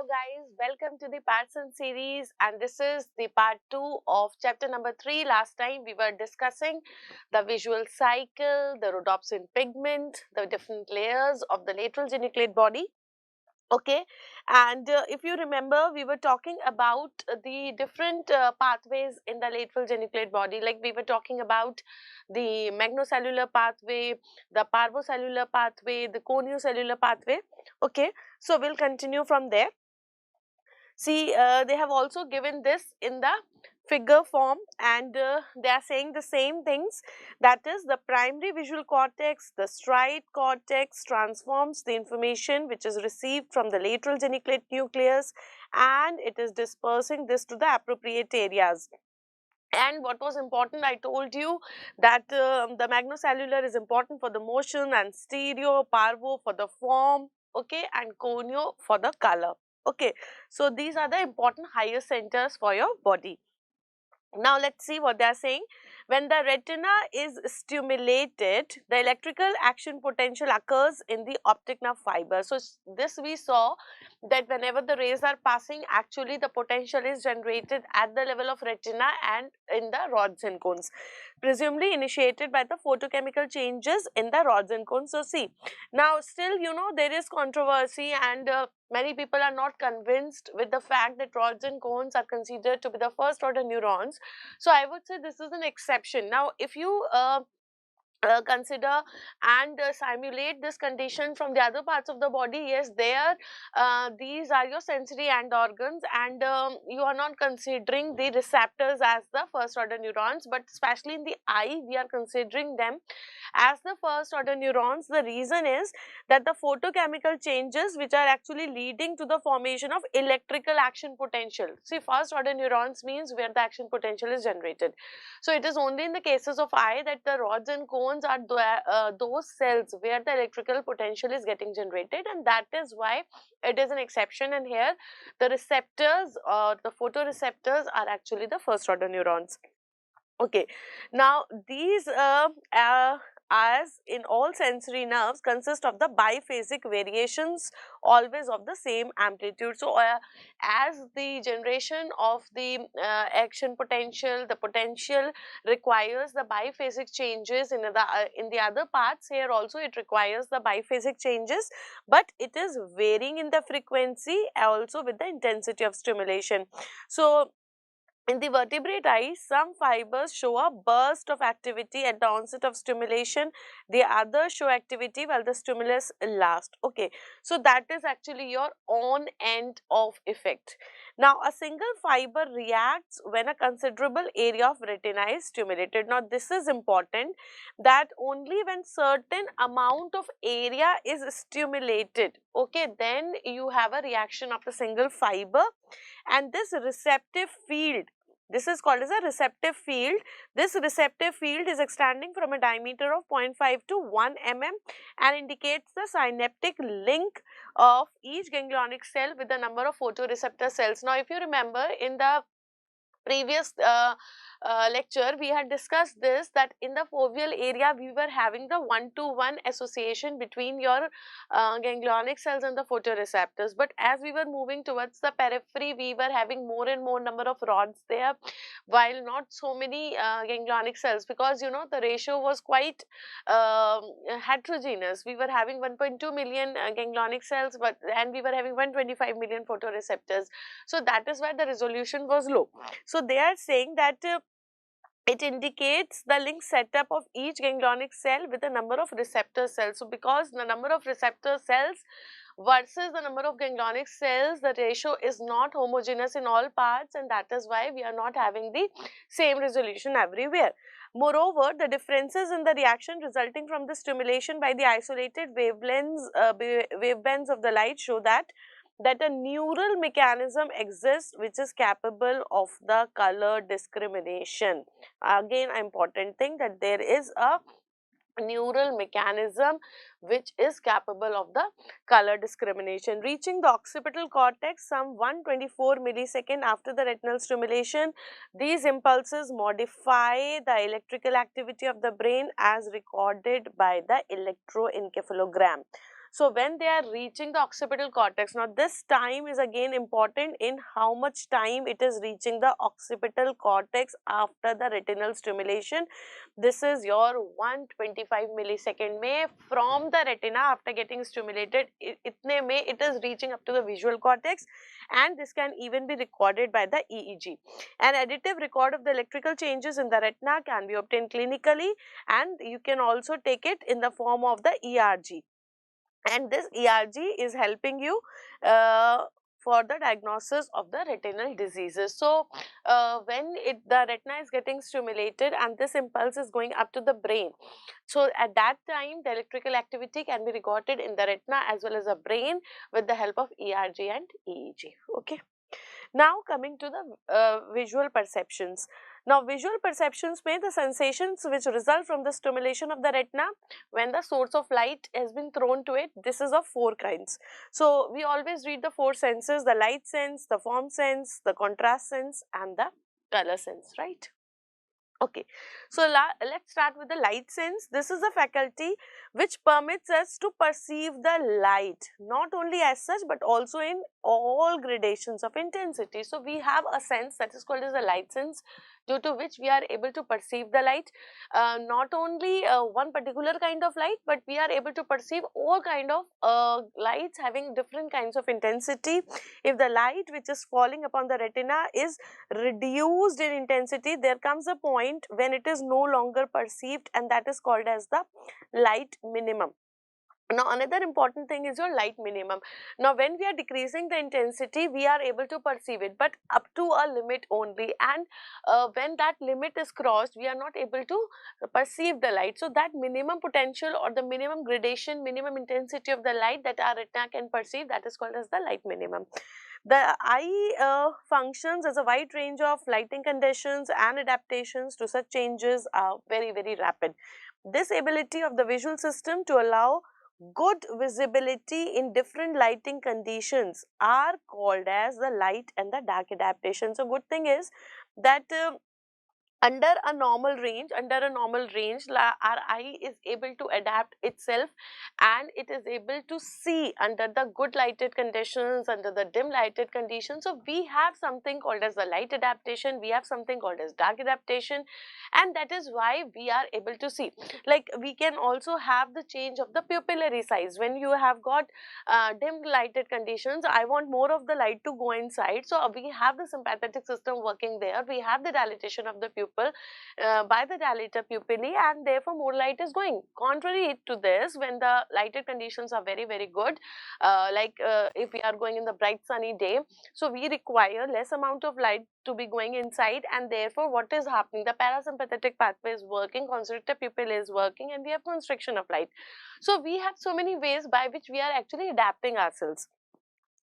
guys, welcome to the Parson series, and this is the part 2 of chapter number 3. Last time we were discussing the visual cycle, the rhodopsin pigment, the different layers of the lateral geniculate body. Okay, and if you remember, we were talking about the different pathways in the lateral geniculate body. Like we were talking about the magnocellular pathway, the parvocellular pathway, the coniocellular pathway. Okay, so we'll continue from there. See, they have also given this in the figure form, and they are saying the same things, that is the primary visual cortex, the striate cortex transforms the information which is received from the lateral geniculate nucleus and it is dispersing this to the appropriate areas. And what was important, I told you that the magnocellular is important for the motion, and stereo, parvo for the form, okay, and conio for the color. Okay, so these are the important higher centers for your body. Now let's see what they are saying. When the retina is stimulated, the electrical action potential occurs in the optic nerve fiber. So this we saw that whenever the rays are passing, actually the potential is generated at the level of retina and in the rods and cones, presumably initiated by the photochemical changes in the rods and cones. So see, now still there is controversy, and many people are not convinced with the fact that rods and cones are considered to be the first order neurons. So I would say this is an exception. Now if you consider and simulate this condition from the other parts of the body, yes, there these are your sensory end organs, and you are not considering the receptors as the first order neurons, but especially in the eye we are considering them as the first order neurons. The reason is that the photochemical changes which are actually leading to the formation of electrical action potential. See, first order neurons means where the action potential is generated. So it is only in the cases of eye that the rods and cones are those cells where the electrical potential is getting generated, and that is why it is an exception. And here the receptors or the photoreceptors are actually the first order neurons. Okay, now these as in all sensory nerves consist of the biphasic variations always of the same amplitude. So as the generation of the action potential, the potential requires the biphasic changes in the other parts, here also it requires the biphasic changes, but it is varying in the frequency also with the intensity of stimulation. So in the vertebrate eye, some fibers show a burst of activity at the onset of stimulation, the others show activity while the stimulus lasts. Okay, so that is actually your on end of effect. Now a single fiber reacts when a considerable area of retina is stimulated. Now this is important, that only when certain amount of area is stimulated, okay, then you have a reaction of the single fiber, and this receptive field, this is called as a receptive field. This receptive field is extending from a diameter of 0.5 to 1 mm and indicates the synaptic link of each ganglionic cell with the number of photoreceptor cells. Now if you remember, in the previous lecture we had discussed this, that in the foveal area we were having the 1-to-1 association between your ganglionic cells and the photoreceptors, but as we were moving towards the periphery we were having more and more number of rods there, while not so many ganglionic cells, because the ratio was quite heterogeneous. We were having 1.2 million ganglionic cells, and we were having 125 million photoreceptors. So that is why the resolution was low. So they are saying that it indicates the link setup of each ganglionic cell with the number of receptor cells. So because the number of receptor cells versus the number of ganglionic cells, the ratio is not homogeneous in all parts, and that is why we are not having the same resolution everywhere. Moreover, the differences in the reaction resulting from the stimulation by the isolated wavebands of the light show that a neural mechanism exists which is capable of the color discrimination. Again, an important thing, that there is a neural mechanism which is capable of the color discrimination. Reaching the occipital cortex some 124 millisecond after the retinal stimulation, these impulses modify the electrical activity of the brain as recorded by the electroencephalogram. So when they are reaching the occipital cortex, now this time is again important in how much time it is reaching the occipital cortex after the retinal stimulation. This is your 125 millisecond में from the retina after getting stimulated, itne में it is reaching up to the visual cortex, and this can even be recorded by the EEG. An additive record of the electrical changes in the retina can be obtained clinically, and you can also take it in the form of the ERG. And this ERG is helping you for the diagnosis of the retinal diseases. So, when the retina is getting stimulated and this impulse is going up to the brain, so at that time the electrical activity can be recorded in the retina as well as the brain with the help of ERG and EEG. Okay. Now coming to the visual perceptions. Now visual perceptions may the sensations which result from the stimulation of the retina when the source of light has been thrown to it. This is of 4 kinds. So we always read the 4 senses: the light sense, the form sense, the contrast sense and the color sense, right? Okay, so let's start with the light sense. This is a faculty which permits us to perceive the light, not only as such but also in all gradations of intensity. So we have a sense that is called as the light sense, due to which we are able to perceive the light, not only one particular kind of light, but we are able to perceive all kind of lights having different kinds of intensity. If the light which is falling upon the retina is reduced in intensity, there comes a point when it is no longer perceived, and that is called as the light minimum. Now another important thing is your light minimum. Now when we are decreasing the intensity, we are able to perceive it, but up to a limit only, and when that limit is crossed, we are not able to perceive the light. So that minimum potential or the minimum gradation, minimum intensity of the light that our retina can perceive, that is called as the light minimum. The eye functions as a wide range of lighting conditions, and adaptations to such changes are very, very rapid. This ability of the visual system to allow good visibility in different lighting conditions are called as the light and the dark adaptation. So good thing is that under a normal range, our eye is able to adapt itself, and it is able to see under the good lighted conditions, under the dim lighted conditions. So we have something called as the light adaptation, we have something called as dark adaptation, and that is why we are able to see. Like we can also have the change of the pupillary size. When you have got dim lighted conditions, I want more of the light to go inside, so we have the sympathetic system working there, we have the dilatation of the pupil by the dilator pupillae, and therefore more light is going. Contrary to this, when the lighted conditions are very, very good, if we are going in the bright sunny day, so we require less amount of light to be going inside, and therefore what is happening, the parasympathetic pathway is working, constrictor pupil is working, and we have constriction of light. So we have so many ways by which we are actually adapting ourselves.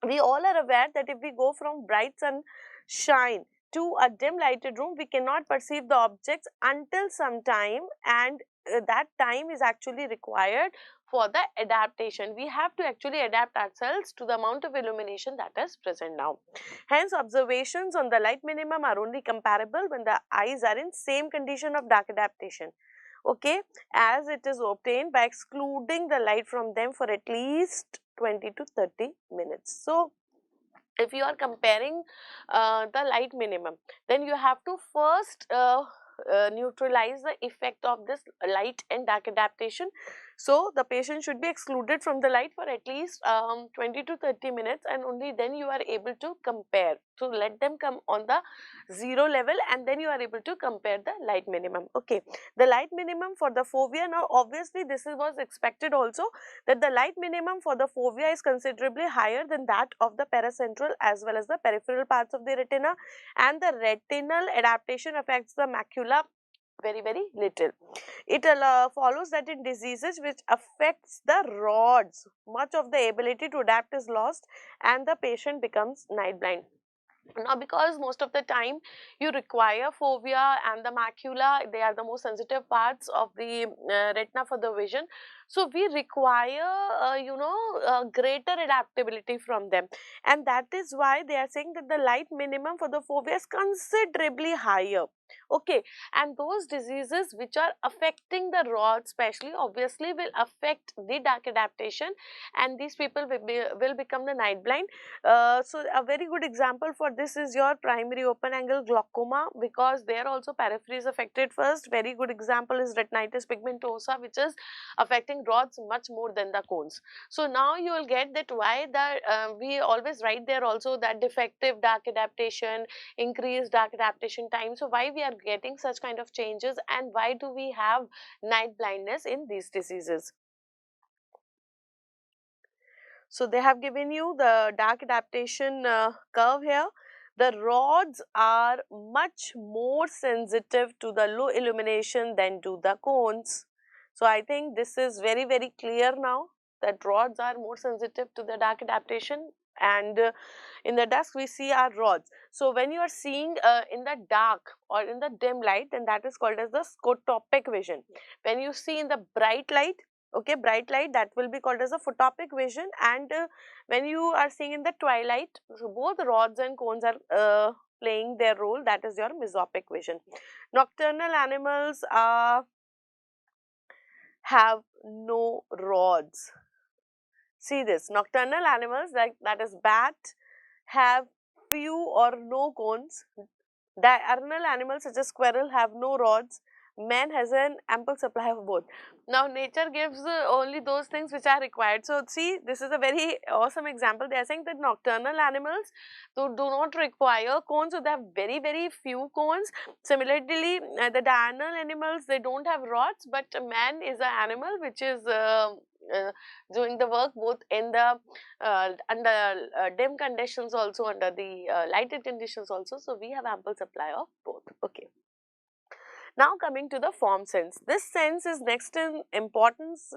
We all are aware that if we go from bright sunshine to a dim lighted room, we cannot perceive the objects until some time, and that time is actually required for the adaptation. We have to actually adapt ourselves to the amount of illumination that is present now. Hence, observations on the light minimum are only comparable when the eyes are in same condition of dark adaptation. Okay, as it is obtained by excluding the light from them for at least 20 to 30 minutes. So if you are comparing the light minimum, then you have to first neutralize the effect of this light and dark adaptation. So the patient should be excluded from the light for at least 20 to 30 minutes, and only then you are able to compare. So let them come on the 0 level, and then you are able to compare the light minimum. Okay, the light minimum for the fovea, now obviously this was expected also, that the light minimum for the fovea is considerably higher than that of the paracentral as well as the peripheral parts of the retina, and the retinal adaptation affects the macula very, very little. It follows that in diseases which affects the rods, much of the ability to adapt is lost, and the patient becomes night blind. Now, because most of the time you require fovea and the macula, they are the most sensitive parts of the retina for the vision. So we require greater adaptability from them, and that is why they are saying that the light minimum for the fovea is considerably higher. Okay, and those diseases which are affecting the rod especially obviously will affect the dark adaptation, and these people will become the night blind. So a very good example for this is your primary open angle glaucoma, because there also periphery is affected first. Very good example is retinitis pigmentosa, which is affecting rods much more than the cones. So now you will get that why the we always write there also that defective dark adaptation, increased dark adaptation time. So why we are getting such kind of changes, and why do we have night blindness in these diseases? So they have given you the dark adaptation curve here. The rods are much more sensitive to the low illumination than to the cones. So I think this is very, very clear now that rods are more sensitive to the dark adaptation, and in the dusk we see our rods. So when you are seeing in the dark or in the dim light, then that is called as the scotopic vision. When you see in the bright light, okay, bright light, that will be called as a photopic vision, and when you are seeing in the twilight, so both rods and cones are playing their role, that is your mesopic vision. Nocturnal animals have no rods. See this, nocturnal animals like that is bat have few or no cones. Diurnal animals such as squirrel have no rods. Man has an ample supply of both. Now nature gives only those things which are required. So see, this is a very awesome example. They are saying that nocturnal animals do not require cones, so they have very, very few cones. Similarly, the diurnal animals, they don't have rods, but man is an animal which is doing the work both in the under dim conditions, also under the lighted conditions also. So we have ample supply of both. Okay. Now coming to the form sense. This sense is next in importance,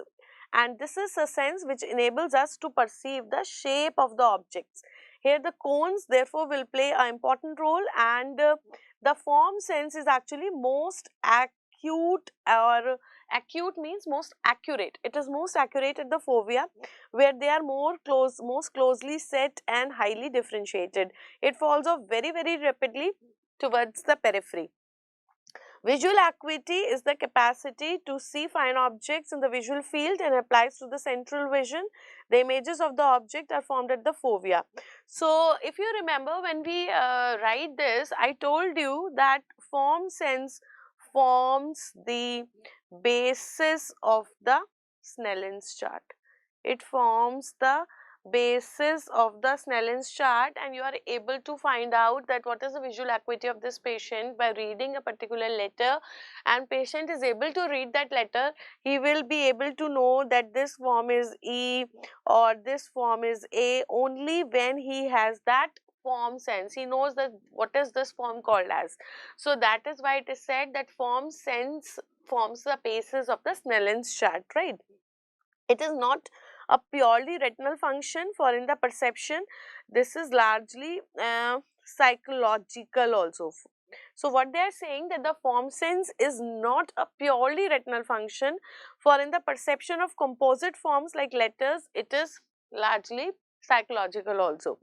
and this is a sense which enables us to perceive the shape of the objects. Here the cones therefore will play an important role, and the form sense is actually most acute, or acute means most accurate. It is most accurate at the fovea, where they are most closely set and highly differentiated. It falls off very, very rapidly towards the periphery. Visual acuity is the capacity to see fine objects in the visual field and applies to the central vision. The images of the object are formed at the fovea. So, if you remember, when we write this, I told you that form sense forms the basis of the Snellen's chart. It forms the basis of the Snellen's chart, and you are able to find out that what is the visual acuity of this patient by reading a particular letter, and patient is able to read that letter. He will be able to know that this form is E or this form is A only when he has that form sense. He knows that what is this form called as. So that is why it is said that form sense forms the basis of the Snellen's chart, right? It is not a purely retinal function for in the perception. This is largely psychological also. So what they are saying that the form sense is not a purely retinal function, for in the perception of composite forms like letters, it is largely psychological also.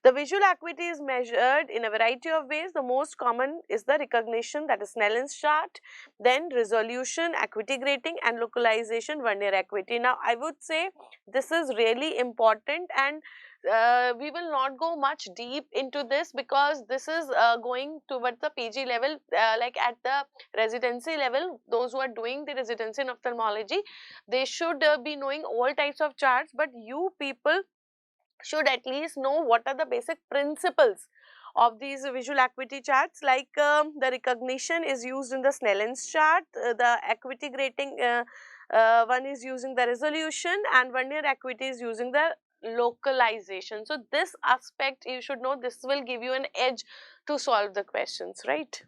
The visual acuity is measured in a variety of ways. The most common is the recognition, that is Snellen's chart, then resolution, acuity grading, and localization, vernier acuity. Now I would say this is really important, and we will not go much deep into this because this is going towards the PG level, like at the residency level. Those who are doing the residency in ophthalmology, they should be knowing all types of charts, but you people should at least know what are the basic principles of these visual acuity charts. Like the recognition is used in the Snellen's chart, the acuity grading one is using the resolution, and vernier acuity is using the localization. So this aspect you should know, this will give you an edge to solve the questions, right?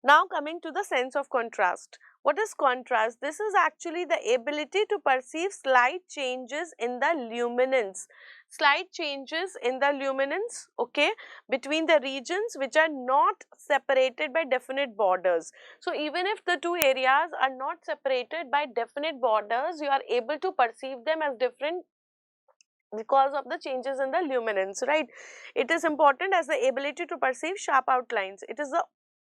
Now coming to the sense of contrast. What is contrast? This is actually the ability to perceive slight changes in the luminance. slight changes in the luminance, okay, between the regions which are not separated by definite borders. So even if the two areas are not separated by definite borders, you are able to perceive them as different because of the changes in the luminance, right? It is important as the ability to perceive sharp outlines. It is the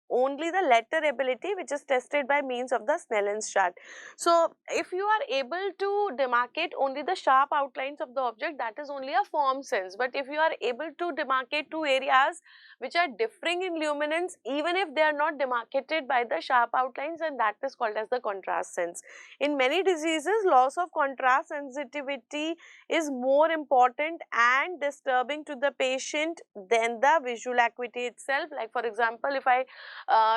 only the latter ability which is tested by means of the Snellen's chart. So if you are able to demarcate only the sharp outlines of the object, that is only a form sense. But if you are able to demarcate two areas which are differing in luminance, even if they are not demarcated by the sharp outlines, and that is called as the contrast sense. In many diseases, loss of contrast sensitivity is more important and disturbing to the patient than the visual acuity itself. Like for example, if I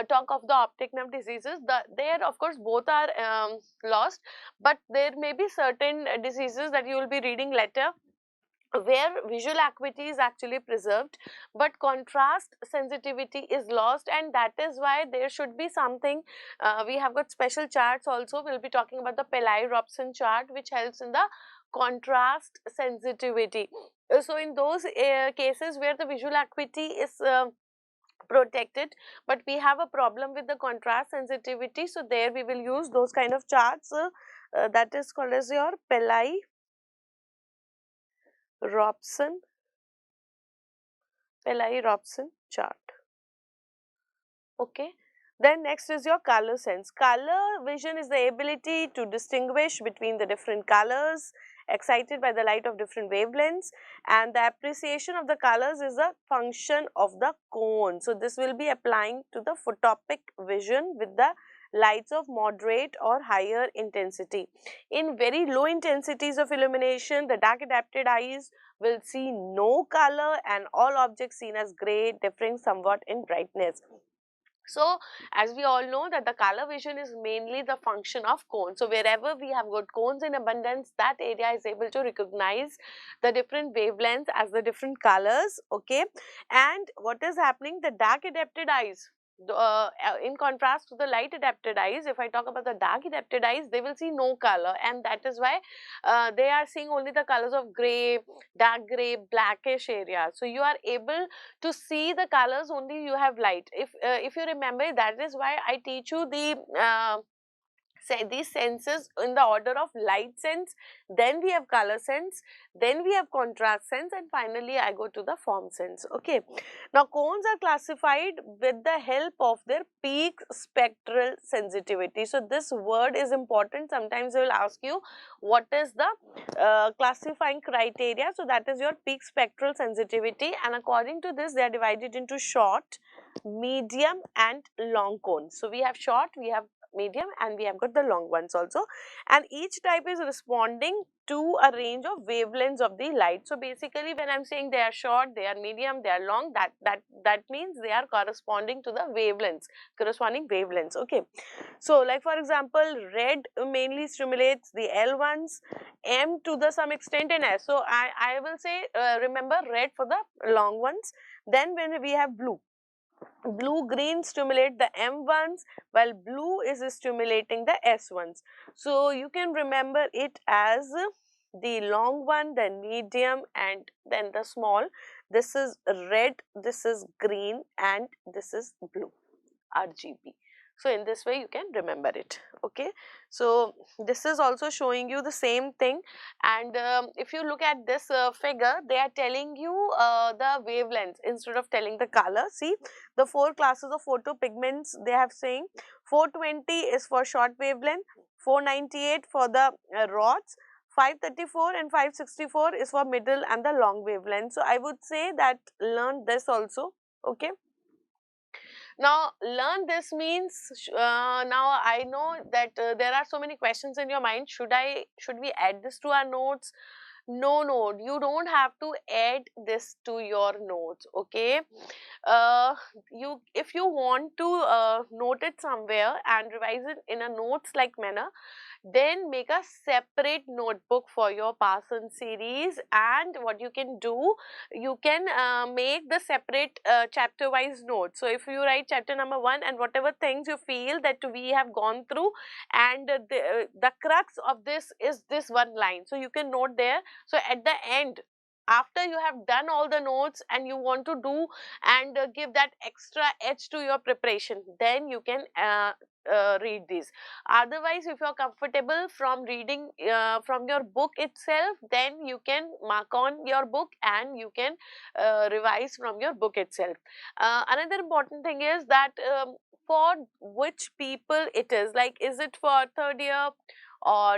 talk of the optic nerve diseases, there of course both are lost, but there may be certain diseases that you will be reading later where visual acuity is actually preserved, but contrast sensitivity is lost, and that is why there should be something. We have got special charts also. We'll be talking about the Pillai-Robson chart, which helps in the contrast sensitivity. So in those cases where the visual acuity is protected, but we have a problem with the contrast sensitivity, so there we will use those kind of charts. That is called as your Pillai-Robson chart. Okay. Then next is your color sense. Color vision is the ability to distinguish between the different colors excited by the light of different wavelengths, and the appreciation of the colors is a function of the cone. So this will be applying to the photopic vision with the lights of moderate or higher intensity. In very low intensities of illumination, the dark adapted eyes will see no color and all objects seen as grey, differing somewhat in brightness. So as we all know that the color vision is mainly the function of cone. So wherever we have got cones in abundance, that area is able to recognize the different wavelengths as the different colors, okay. And what is happening, the dark adapted eyes, in contrast to the light adapted eyes, if I talk about the dark adapted eyes, they will see no color, and that is why they are seeing only the colors of grey, dark grey, blackish area. So you are able to see the colors only you have light. If you remember, that is why I teach you the say these senses in the order of light sense, then we have color sense, then we have contrast sense, and finally I go to the form sense. Okay. Now cones are classified with the help of their peak spectral sensitivity. So this word is important. Sometimes they will ask you what is the classifying criteria. So that is your peak spectral sensitivity, and according to this they are divided into short, medium and long cones. So we have short, we have medium, and we have got the long ones also, and each type is responding to a range of wavelengths of the light. So basically when I'm saying they are short, they are medium, they are long, that means they are corresponding to the wavelengths, corresponding wavelengths. Okay. So like for example, red mainly stimulates the L ones, M to the some extent, and S. So I will say remember red for the long ones. Then when we have blue, green stimulate the M ones, while blue is stimulating the S ones. So you can remember it as the long one, then medium, and then the small. This is red, this is green, and this is blue, RGB. So in this way you can remember it. Okay. So this is also showing you the same thing, and if you look at this figure, they are telling you the wavelengths instead of telling the color. See, the 4 classes of photopigments they have saying. 420 is for short wavelength, 498 for the rods, 534 and 564 is for middle and the long wavelength. So I would say that learn this also. Okay. Now learn this means now I know that there are so many questions in your mind. Should we add this to our notes? No, you don't have to add this to your notes. Okay. If you want to note it somewhere and revise it in a notes like manner, then make a separate notebook for your Parson series. And what you can do, you can make the separate chapter wise notes. So if you write chapter number 1 and whatever things you feel that we have gone through, and the crux of this is this one line, so you can note there. So at the end after you have done all the notes and you want to do and give that extra edge to your preparation, then you can read these. Otherwise, if you are comfortable from reading from your book itself, then you can mark on your book and you can revise from your book itself. Another important thing is that for which people it is, like is it for third year or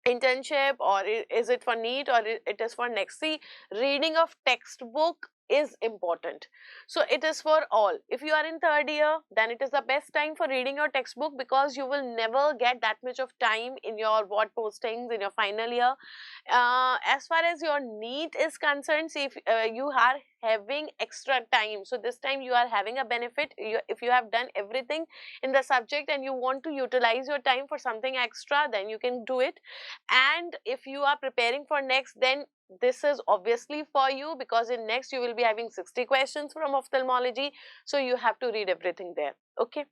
internship, or is it for NEET, or it is for next? See, reading of textbook is important. So it is for all. If you are in third year, then it is the best time for reading your textbook, because you will never get that much of time in your ward postings in your final year. As far as your NEET is concerned, see, if you are having extra time, so this time you are having a benefit. If you have done everything in the subject and you want to utilize your time for something extra, then you can do it. And if you are preparing for next, then this is obviously for you, because in next you will be having 60 questions from ophthalmology, so you have to read everything there. Okay.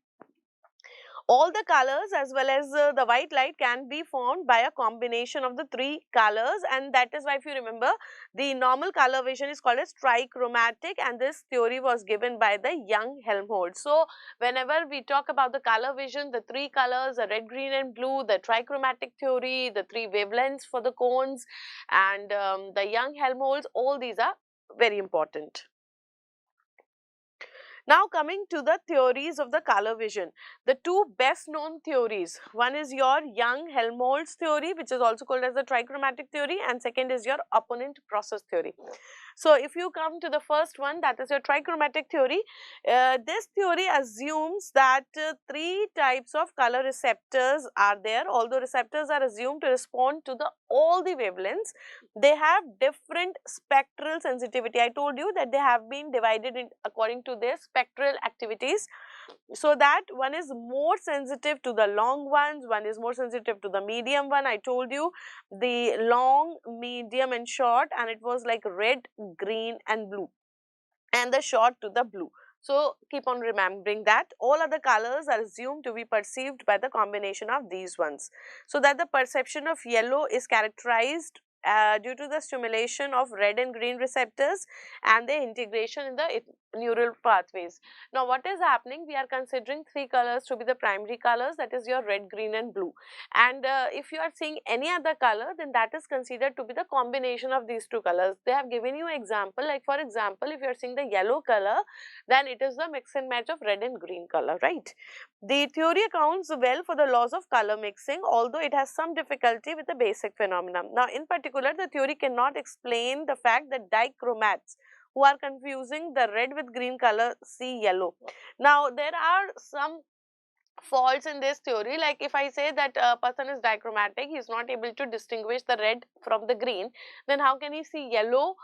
All the colors as well as the white light can be formed by a combination of the three colors, and that is why, if you remember, the normal color vision is called as trichromatic, and this theory was given by the Young-Helmholtz. So whenever we talk about the color vision, the three colors, the red, green and blue, the trichromatic theory, the three wavelengths for the cones, and the Young-Helmholtz, all these are very important. Now coming to the theories of the color vision, the two best known theories, one is your Young-Helmholtz theory, which is also called as the trichromatic theory, and second is your opponent process theory. So if you come to the first one, that is your trichromatic theory, this theory assumes that three types of color receptors are there. Although receptors are assumed to respond to all the wavelengths, they have different spectral sensitivity. I told you that they have been divided in according to their spectral activities, so that one is more sensitive to the long ones, one is more sensitive to the medium one. I told you the long, medium and short, and it was like red, green and blue, and the short to the blue. So keep on remembering that all other colors are assumed to be perceived by the combination of these ones, so that the perception of yellow is characterized due to the stimulation of red and green receptors and their integration in the neural pathways. Now what is happening, we are considering three colors to be the primary colors, that is your red, green and blue, and if you are seeing any other color, then that is considered to be the combination of these two colors. They have given you example, like for example, if you are seeing the yellow color, then it is the mix and match of red and green color, right? The theory accounts well for the laws of color mixing, although it has some difficulty with the basic phenomena. Now in particular, the theory cannot explain the fact that dichromats who are confusing the red with green color see yellow. Now there are some faults in this theory, like if I say that a person is dichromatic, he is not able to distinguish the red from the green, then how can he see yellow?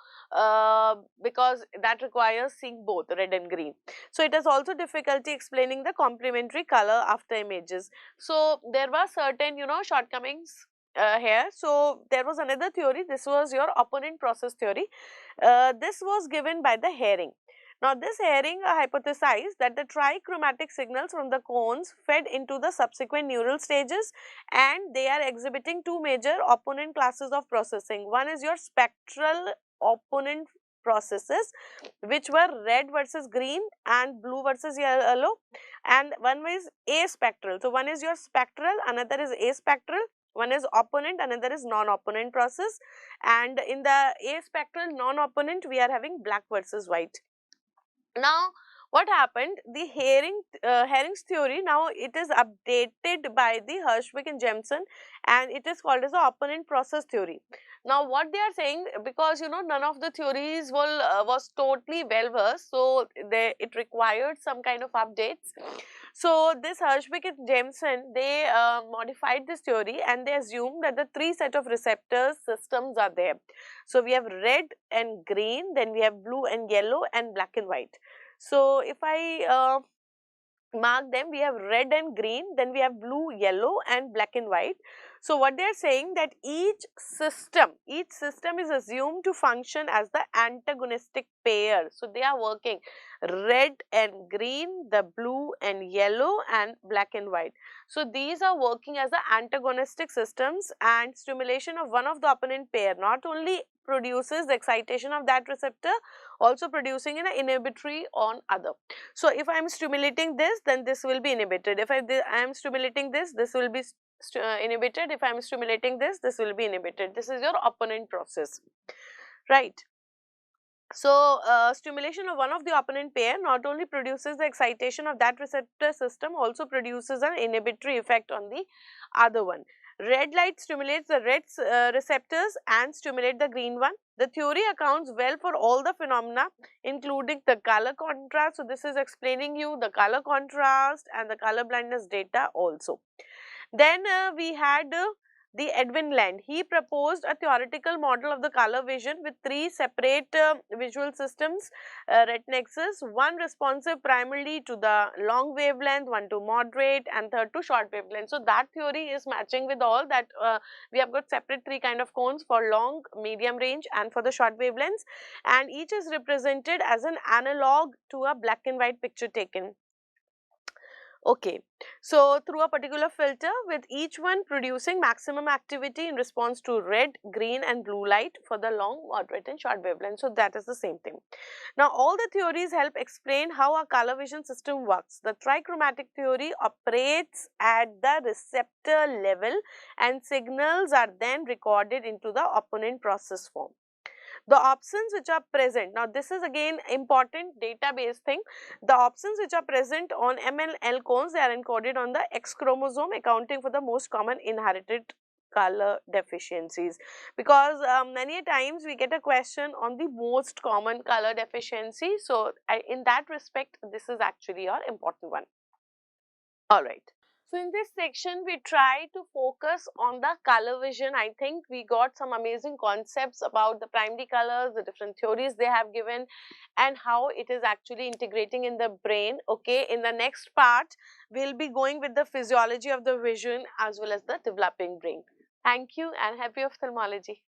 Because that requires seeing both red and green. So it has also difficulty explaining the complementary color after images. So there were certain, shortcomings here. So there was another theory, this was your opponent process theory. This was given by the Hering. Now this Hering hypothesized that the trichromatic signals from the cones fed into the subsequent neural stages, and they are exhibiting two major opponent classes of processing. One is your spectral opponent processes, which were red versus green and blue versus yellow, and one is aspectral. So one is your spectral, another is aspectral. One is opponent, another is non-opponent process, and in the aspectral non-opponent we are having black versus white. Now what happened, the Hering's theory, now it is updated by the Hurvich and Jameson, and it is called as the opponent process theory. Now what they are saying, because none of the theories was totally well versed, so it required some kind of updates. So this Hurvich and Jameson, they modified this theory, and they assumed that the three set of receptors systems are there. So we have red and green, then we have blue and yellow, and black and white. So if I mark them, we have red and green, then we have blue, yellow and black and white. So what they are saying, that each system is assumed to function as the antagonistic pair. So they are working red and green, the blue and yellow, and black and white. So these are working as the antagonistic systems, and stimulation of one of the opponent pair not only produces the excitation of that receptor, also producing an inhibitory on other. So if I am stimulating this, then this will be inhibited. If I am stimulating this, this will be inhibited. If I am stimulating this, this will be inhibited. This is your opponent process, right? So, stimulation of one of the opponent pair not only produces the excitation of that receptor system, also produces an inhibitory effect on the other one. Red light stimulates the red receptors and stimulate the green one. The theory accounts well for all the phenomena, including the color contrast. So, this is explaining you the color contrast and the color blindness data also. Then we had the Edwin Land. He proposed a theoretical model of the color vision with three separate visual systems, retinexes, one responsive primarily to the long wavelength, one to moderate, and third to short wavelength. So that theory is matching with all that. We have got separate three kind of cones for long, medium range, and for the short wavelengths, and each is represented as an analog to a black and white picture taken. Okay, so through a particular filter, with each one producing maximum activity in response to red, green and blue light for the long, moderate and short wavelength. So that is the same thing. Now all the theories help explain how our color vision system works. The trichromatic theory operates at the receptor level and signals are then recorded into the opponent process form. The options which are present, now this is again important database thing, the options which are present on MLL cones, they are encoded on the X chromosome, accounting for the most common inherited color deficiencies, because many times we get a question on the most common color deficiency. So in that respect, this is actually your important one. Alright. So in this section, we try to focus on the color vision. I think we got some amazing concepts about the primary colors, the different theories they have given, and how it is actually integrating in the brain. Okay, in the next part, we'll be going with the physiology of the vision as well as the developing brain. Thank you and happy ophthalmology.